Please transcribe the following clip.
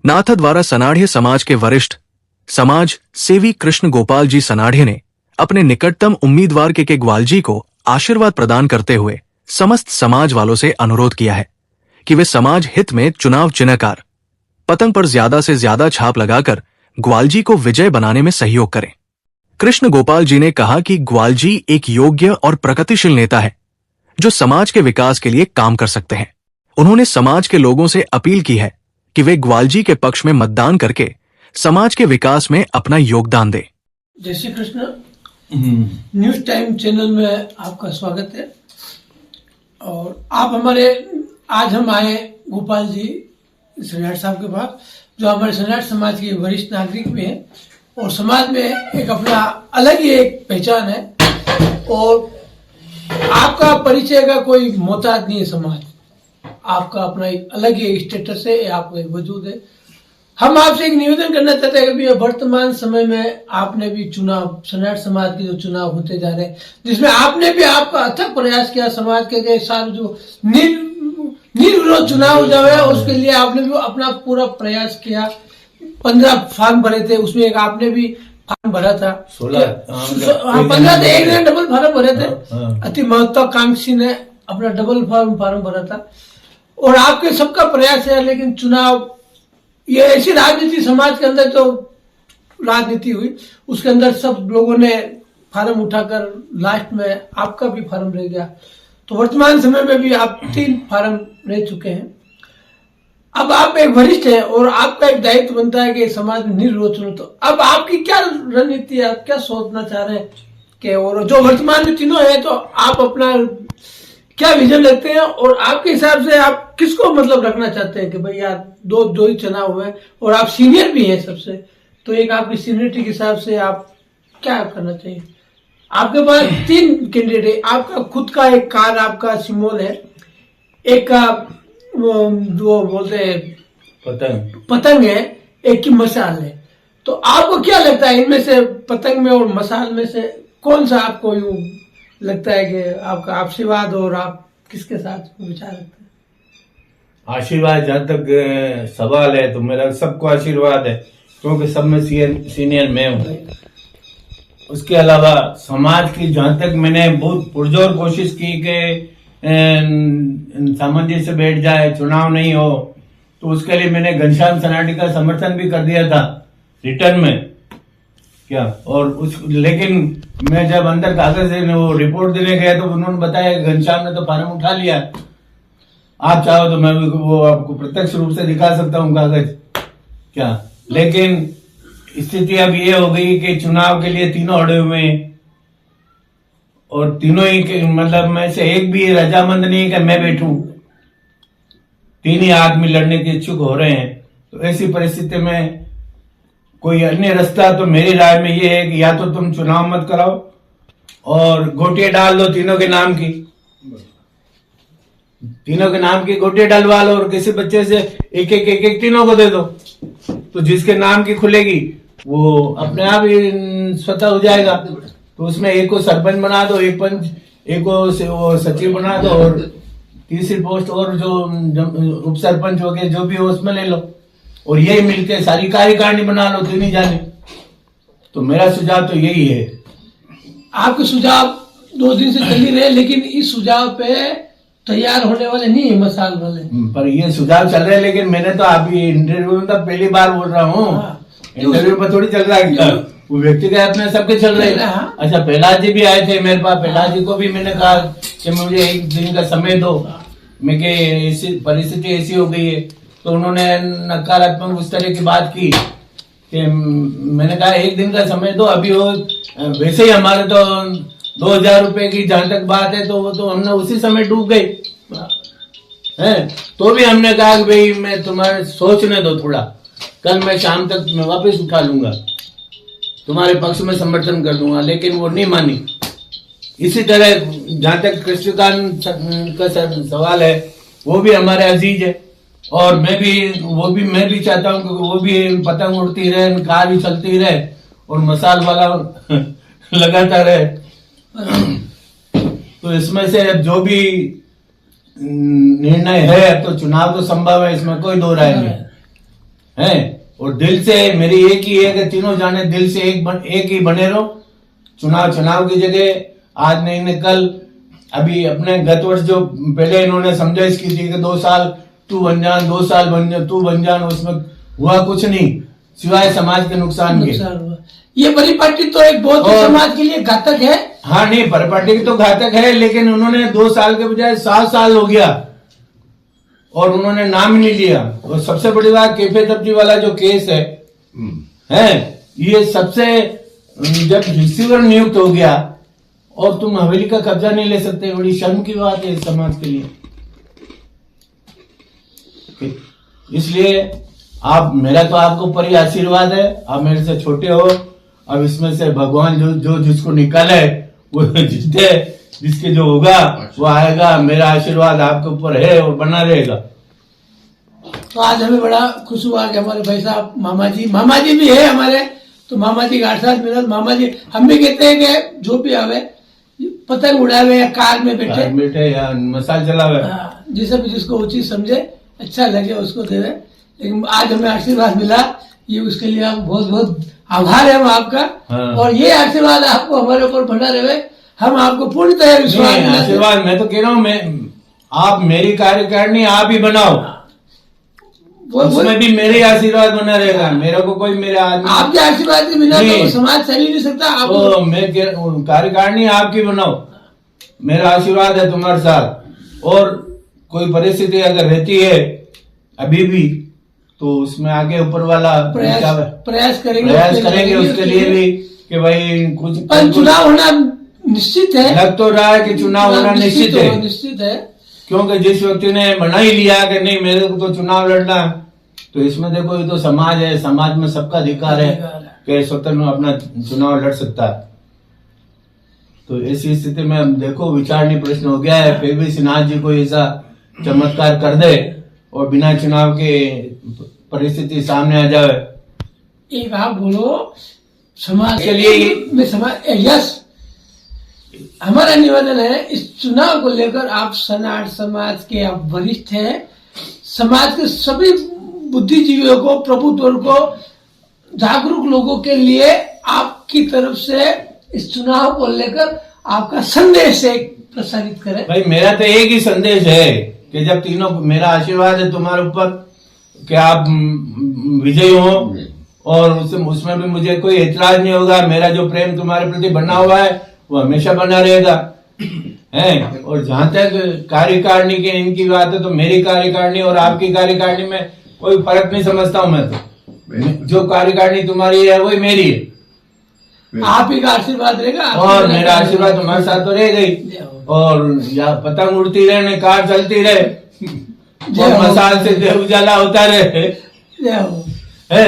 नाथद्वारा सनाढ़े समाज के वरिष्ठ समाज सेवी कृष्ण गोपाल जी सनाढ़े ने अपने निकटतम उम्मीदवार के ग्वालजी को आशीर्वाद प्रदान करते हुए समस्त समाज वालों से अनुरोध किया है कि वे समाज हित में चुनाव चिन्हकार पतंग पर ज्यादा से ज्यादा छाप लगाकर ग्वालजी को विजय बनाने में सहयोग करें। कृष्ण गोपाल जी ने कहा कि ग्वालजी एक योग्य और प्रगतिशील नेता है जो समाज के विकास के लिए काम कर सकते हैं। उन्होंने समाज के लोगों से अपील की है कि वे ग्वालजी के पक्ष में मतदान करके समाज के विकास में अपना योगदान दें। जय Shri Krishna. News time channel में आपका स्वागत है। और आज हम आए गोपाल जी सनाढ़ साहब के पास, जो हमारे सनाढ़ समाज के वरिष्ठ नागरिक भी हैं और समाज में एक अपना अलग ही एक पहचान है। और आपका परिचय का कोई मोहताज नहीं है समाज, आपका अपना एक अलग ही स्टेटस है, आपका एक वजूद है। हम आपसे एक निवेदन करना चाहते हैं कि अभी वर्तमान समय में आपने भी चुनाव, सनाढ़ समाज के जो चुनाव होते जा रहे हैं, जिसमें आपने भी आपका अथक प्रयास किया समाज के साथ जो निर्विरोध चुनाव जो है उसके लिए आपने भी अपना पूरा प्रयास किया। 15 फॉर्म भरे थे, उसमें एक आपने भी फॉर्म भरा था 15 थे, एक ने डबल फॉर्म भरे थे। अति महत्वाकांक्षी ने अपना डबल फॉर्म भरा था और आपके सबका प्रयास है। लेकिन चुनाव ये ऐसी राजनीति समाज के अंदर जो राजनीति हुई उसके अंदर सब लोगों ने फार्म उठाकर लास्ट में आपका भी फार्म रह गया। तो वर्तमान समय में भी आप 3 फार्म रह चुके हैं। अब आप एक वरिष्ठ हैं और आपका एक दायित्व बनता है कि समाज में निर्विरोध चुनो। तो अब आपकी क्या रणनीति है, आप क्या सोचना चाह रहे हैं कि और जो वर्तमान में तीनों है तो आप अपना क्या विजन रखते हैं और आपके हिसाब से आप किसको मतलब रखना चाहते हैं कि भाई यार दो ही चुनाव हुए और आप सीनियर भी हैं सबसे, तो एक आपकी सीनियरिटी के हिसाब से आप क्या करना चाहिए? आपके पास 3 कैंडिडेट है, आपका खुद का एक कार आपका सिम्बोल है, एक का वो बोलते हैं पतंग है, एक की मशाल है। तो आपको क्या लगता है इनमें से पतंग में और मशाल में से कौन सा आपको यूं लगता है कि आपका आशीर्वाद और आप किसके साथ विचार रखते हैं? आशीर्वाद जहाँ तक सवाल है तो मेरा सबको आशीर्वाद है, क्योंकि सब में सीनियर मैं हूँ। उसके अलावा समाज की जहाँ तक मैंने बहुत पुरजोर कोशिश की कि सामंजस्य बैठ जाए, चुनाव नहीं हो, तो उसके लिए मैंने घनश्याम सनाढ़े का समर्थन भी कर दिया था रिटर्न में क्या। और लेकिन मैं जब अंदर कागज देने वो रिपोर्ट देने गया तो उन्होंने बताया घनश्याम ने तो फार्म उठा लिया, आप चाहो तो मैं वो आपको प्रत्यक्ष रूप से दिखा सकता हूँ कागज क्या। लेकिन स्थिति अब ये हो गई कि चुनाव के लिए तीनों अड़े हुए हैं और तीनों ही मतलब में से एक भी रजामंद नहीं कि मैं बैठूं, 3 ही आदमी लड़ने के इच्छुक हो रहे हैं। तो ऐसी परिस्थिति में कोई अन्य रास्ता तो मेरी राय में ये है कि या तो तुम चुनाव मत कराओ और गोटियां डाल दो तीनों के नाम की, गोटियां डलवा लो और किसी बच्चे से एक तीनों को दे दो, तो जिसके नाम की खुलेगी वो अपने आप ही स्वतः हो जाएगा। तो उसमें एक को सरपंच बना दो, एक पंच, एक को सचिव बना दो और तीसरी पोस्ट और जो उप सरपंच हो गए जो भी हो उसमें ले लो और यही मिलके सारी कार्यकारिणी बना लो 3 ही जाने। तो मेरा सुझाव तो यही है। आपके सुझाव 2 दिन से चल ही रहे, लेकिन इस सुझाव पे तैयार होने वाले नहीं है मसाल वाले, पर ये सुझाव चल रहे हैं। लेकिन मैंने तो अभी इंटरव्यू में तो पहली बार बोल रहा हूँ, इंटरव्यू पर थोड़ी चल रहा है, वो व्यक्तिगत अपने सबके चल रहे हैं। अच्छा, प्रहलाद जी भी आए थे मेरे पास, प्रहलाद जी को भी मैंने कहा कि मुझे 1 दिन का समय दो, मैं कि परिस्थिति ऐसी हो गई है। तो उन्होंने नकारात्मक उस तरह की बात की कि मैंने कहा 1 दिन का समय दो। अभी वो वैसे ही हमारे तो 2000 रुपए की जहां तक बात है तो वो तो हमने उसी समय डूब गए हैं। तो भी हमने कहा कि भाई मैं तुम्हारे सोचने दो थोड़ा, कल मैं शाम तक मैं वापस उठा लूंगा, तुम्हारे पक्ष में समर्थन कर दूंगा। लेकिन वो नहीं मानी। इसी तरह जहां तक कृष्णकांत का सवाल है, वो भी हमारे अजीज है और मैं भी चाहता हूं कि वो भी पतंग उड़ती रहे, कार भी चलती रहे और मसाल वाला लगाता रहे। तो इसमें से अब जो भी निर्णय है, तो चुनाव तो संभव है, इसमें कोई दो राय नहीं हैं। और दिल से मेरी एक ही है कि तीनों जाने दिल से एक ही बने रहो। चुनाव की जगह आज नहीं ने कल, अभी अपने गत वर्ष जो पहले इन्होंने समझाइश की थी कि 2 साल तू बन जान, 2 साल बन जा तू बन जान, उसमें हुआ कुछ नहीं सिवाय समाज के नुकसान के। हुआ। ये परिपाटी तो एक बहुत ही समाज के लिए घातक है। हाँ नहीं, परिपाटी तो घातक है, लेकिन उन्होंने 2 साल के बजाय 7 साल हो गया और उन्होंने नाम ही नहीं लिया। और सबसे बड़ी बात, कैफे तब्जी वाला जो केस है ये सबसे, जब रिसीवर नियुक्त हो गया और तुम हवेली का कब्जा नहीं ले सकते, बड़ी शर्म की बात है इस समाज के लिए। इसलिए आप, मेरा तो आपके ऊपर ही आशीर्वाद है, आप मेरे से छोटे हो। अब इसमें से भगवान जो जिसको निकाले वो जिसके जो होगा वो आएगा। मेरा आशीर्वाद आपके ऊपर है और बना रहेगा। तो आज हमें बड़ा खुश हुआ कि हमारे भाई साहब मामा जी भी है हमारे, तो मामा जी का साथ मिला। मामा जी हम भी कहते हैं कि जो भी आवे, पतंग उड़ावे या कार में बैठे या मसाल चलावे, जिसे भी जिसको उचित समझे, अच्छा लगे उसको देवे। लेकिन आज हमें आशीर्वाद मिला, ये उसके लिए आप बहुत बहुत आभार है हम आपका। और ये आशीर्वाद आपको हमारे ऊपर बना रहे, हम आपको पूर्णतः विश्वास। आशीर्वाद मैं तो कह रहा हूँ, आप मेरी कार्यकारिणी आप ही बनाओ, उसमें भी मेरे आशीर्वाद बना रहेगा। मेरे को कोई मेरे आदमी आपके आशीर्वाद के बिना तो समाज चल ही नहीं सकता। आप मैं कार्यकारिणी आपकी बनाओ, मेरा आशीर्वाद है तुम्हारे साथ। और कोई परिस्थिति अगर रहती है अभी भी, तो उसमें आगे ऊपर वाला प्रयास करेंगे उसके लिए भी कि भाई कुछ चुनाव होना निश्चित है। लग तो रहा है कि चुनाव होना निश्चित है, क्योंकि जिस व्यक्ति ने बना ही लिया कि नहीं मेरे को तो चुनाव लड़ना, तो इसमें देखो ये तो समाज है, समाज में सबका अधिकार है कि स्वतंत्र अपना चुनाव लड़ सकता है। तो ऐसी स्थिति में अब देखो विचारणीय प्रश्न हो गया है, फिर भी सिन्हा जी को ऐसा चमत्कार कर दे और बिना चुनाव के परिस्थिति सामने आ जाए। एक आप बोलो समाज के लिए यस, हमारा निवेदन है इस चुनाव को लेकर, आप सनाट समाज के आप वरिष्ठ हैं, समाज के सभी बुद्धिजीवियों को, प्रभुत्व को, जागरूक लोगों के लिए आपकी तरफ से इस चुनाव को लेकर आपका संदेश एक प्रसारित करें। भाई मेरा तो एक ही संदेश है कि जब तीनों, मेरा आशीर्वाद है तुम्हारे ऊपर कि आप विजयी हो, और उसमें भी मुझे कोई एतराज नहीं होगा। मेरा जो प्रेम तुम्हारे प्रति बना हुआ है वो हमेशा बना रहेगा है। और जहां तक कार्यकारिणी की इनकी बात है, तो मेरी कार्यकारिणी और आपकी कार्यकारिणी में कोई फर्क नहीं समझता हूं मैं। तो जो कार्यकारिणी तुम्हारी है वही मेरी है। आप ही का आशीर्वाद रहेगा, और मेरा आशीर्वाद तुम्हारे साथ तो रह गई। और या पतंग उड़ती रहे, कार चलती रहे, और मसाल से देव उजाला होता रहे है।